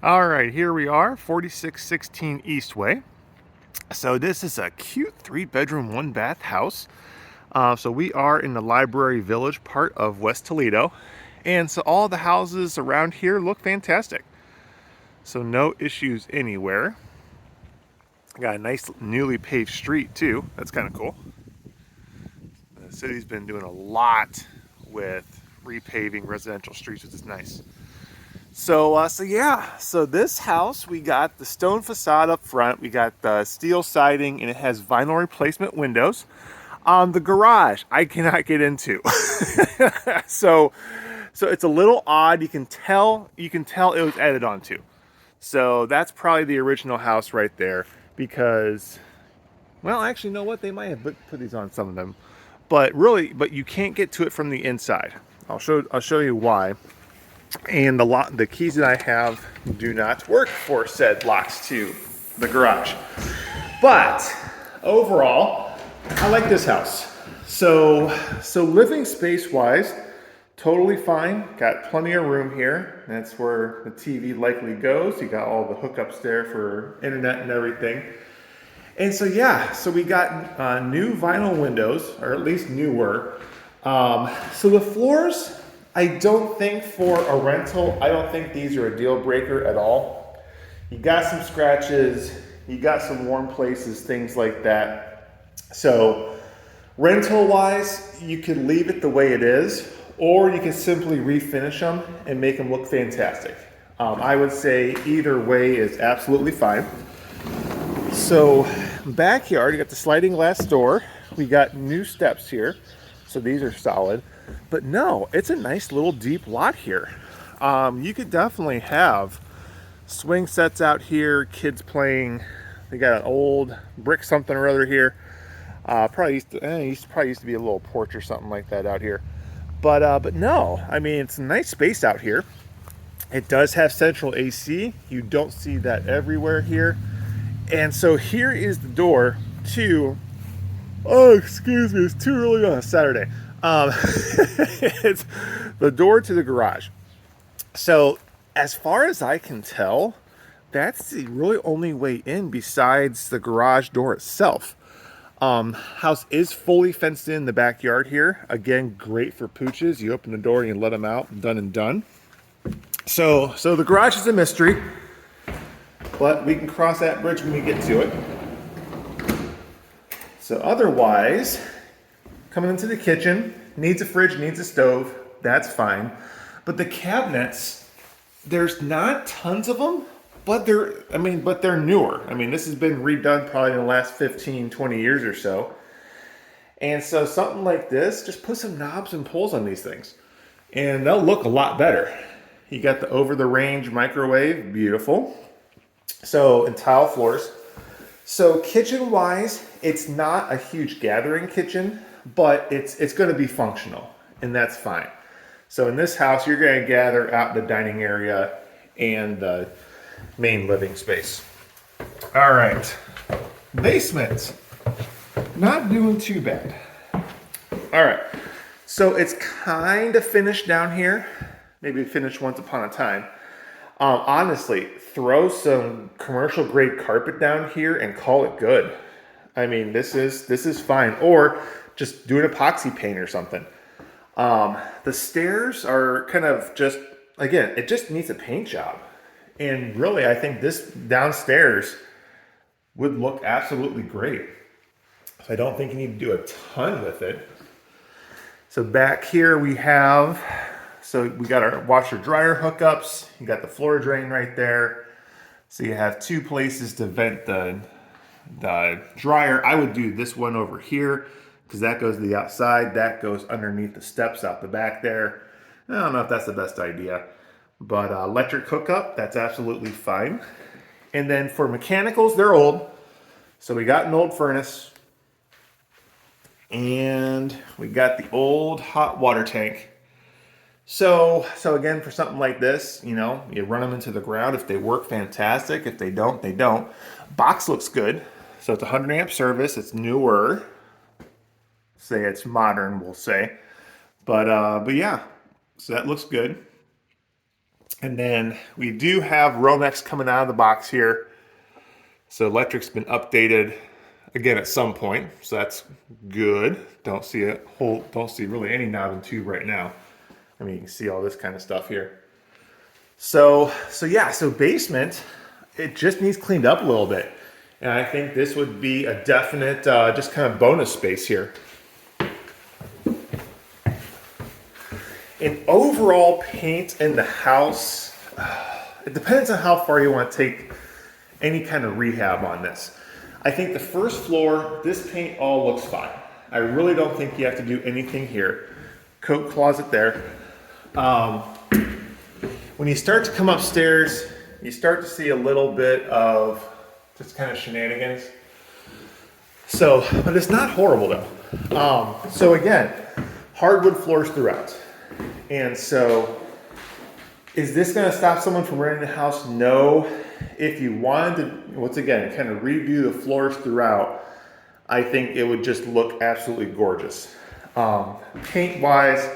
All right, here we are, 4616 Eastway. So this is a cute 3-bedroom, 1-bath house. So we are in the Library Village part of West Toledo. And so all the houses around here look fantastic. So no issues anywhere. Got a nice newly paved street too. That's kind of cool. The city's been doing a lot with repaving residential streets, which is nice. So this house, we got the stone facade up front, we got the steel siding, and it has vinyl replacement windows. The garage, I cannot get into. so, so it's a little odd. You can tell it was added onto. So that's probably the original house right there. Because, well, actually, you know what? They might have put these on some of them, but you can't get to it from the inside. I'll show you why. And the keys that I have do not work for said locks to the garage. But overall, I like this house. So living space wise, totally fine. Got plenty of room here. That's where the TV likely goes. You got all the hookups there for internet and everything. And so we got new vinyl windows, or at least newer. So the floors, I don't think for a rental, I don't think these are a deal breaker at all. You got some scratches, you got some warm places, things like that. So rental wise, you could leave it the way it is, or you can simply refinish them and make them look fantastic. I would say either way is absolutely fine. So backyard, you got the sliding glass door. We got new steps here. So these are solid. But no, it's a nice little deep lot here. You could definitely have swing sets out here, kids playing. They got an old brick something or other here. Probably used to be a little porch or something like that out here. But no, I mean, it's a nice space out here. It does have central AC. You don't see that everywhere here. And so here is the door to, oh, excuse me, it's too early on a Saturday. It's the door to the garage. So as far as I can tell, that's the really only way in besides the garage door itself. House is fully fenced in the backyard here. Again, great for pooches. You open the door and you let them out, done and done. So the garage is a mystery, but we can cross that bridge when we get to it. So otherwise, coming into the kitchen, needs a fridge, needs a stove, that's fine. But the cabinets, there's not tons of them, but they're newer. I mean, this has been redone probably in the last 15, 20 years or so. And so something like this, just put some knobs and pulls on these things, and they'll look a lot better. You got the over-the-range microwave, beautiful. So, and tile floors. So kitchen-wise, it's not a huge gathering kitchen, but it's going to be functional, and that's fine. So in this house, you're going to gather out the dining area and the main living space. All right, basement, not doing too bad. All right, so it's kind of finished down here. Maybe finished once upon a time. Honestly, throw some commercial grade carpet down here and call it good. I mean, this is fine. Or just do an epoxy paint or something. The stairs are kind of just, again, it just needs a paint job. And really, I think this downstairs would look absolutely great. So I don't think you need to do a ton with it. So back here we got our washer dryer hookups. You got the floor drain right there. So you have two places to vent the dryer. I would do this one over here because that goes to the outside. That goes underneath the steps out the back there. I don't know if that's the best idea, but electric hookup, that's absolutely fine. And then for mechanicals, they're old. So we got an old furnace and we got the old hot water tank. So again, for something like this, you run them into the ground. If they work, fantastic. If they don't, they don't. Box looks good. So it's a 100 amp service. It's newer. Say it's modern, we'll say. But yeah, so that looks good. And then we do have Romex coming out of the box here. So electric's been updated again at some point, so that's good. Don't see really any knob and tube right now. I mean, you can see all this kind of stuff here. So basement, it just needs cleaned up a little bit. And I think this would be a definite just kind of bonus space here. In overall paint in the house, it depends on how far you want to take any kind of rehab on this. I think the first floor, this paint all looks fine. I really don't think you have to do anything here. Coat closet there. When you start to come upstairs, you start to see a little bit of just kind of shenanigans. So, but it's not horrible though. So again, hardwood floors throughout. And so, is this gonna stop someone from renting the house? No. If you wanted to, once again, kind of redo the floors throughout, I think it would just look absolutely gorgeous. Paint-wise,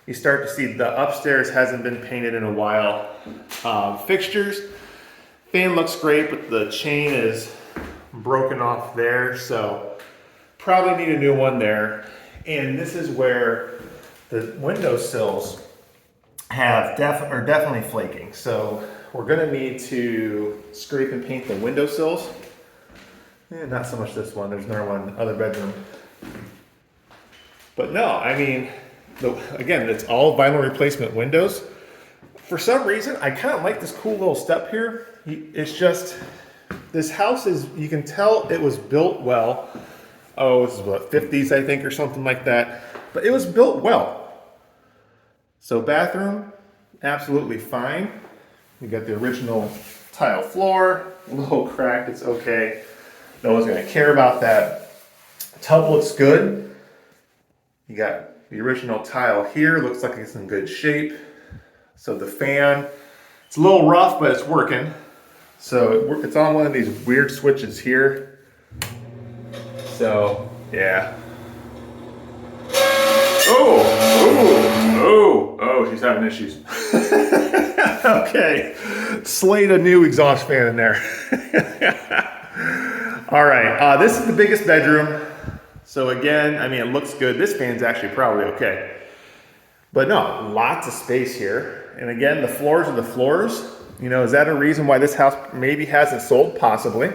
you start to see the upstairs hasn't been painted in a while. Fixtures, fan looks great, but the chain is broken off there, so probably need a new one there. And this is where the windowsills are definitely flaking. So we're gonna need to scrape and paint the windowsills. Not so much this one, there's another one, other bedroom. But no, I mean, again, it's all vinyl replacement windows. For some reason, I kind of like this cool little step here. It's just, this house is, you can tell it was built well. Oh, this is what, 50s, I think, or something like that. But it was built well. So bathroom, absolutely fine. We got the original tile floor, a little cracked, it's okay. No one's gonna care about that. Tub looks good. You got the original tile here, looks like it's in good shape. So the fan, it's a little rough, but it's working. So it's on one of these weird switches here. So, yeah. Oh, she's having issues. Okay, slate a new exhaust fan in there. All right, this is the biggest bedroom. So again, I mean, it looks good. This fan's actually probably okay. But no, lots of space here. And again, the floors are the floors. You know, is that a reason why this house maybe hasn't sold? Possibly.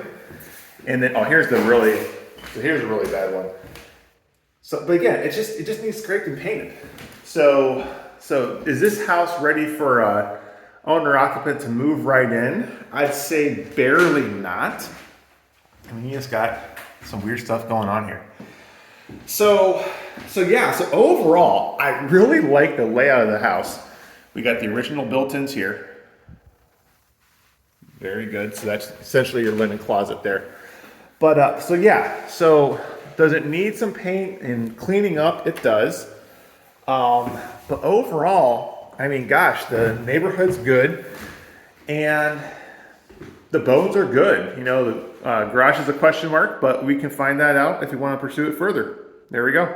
And then, oh, here's a really bad one. So, but again, it just needs scraped and painted. So is this house ready for owner occupant to move right in? I'd say barely not. I mean, you just got some weird stuff going on here. So overall, I really like the layout of the house. We got the original built-ins here. Very good. So that's essentially your linen closet there. But so does it need some paint and cleaning up? It does. But overall, I mean, gosh, the neighborhood's good and the bones are good. You know, the garage is a question mark, but we can find that out if we want to pursue it further. There we go.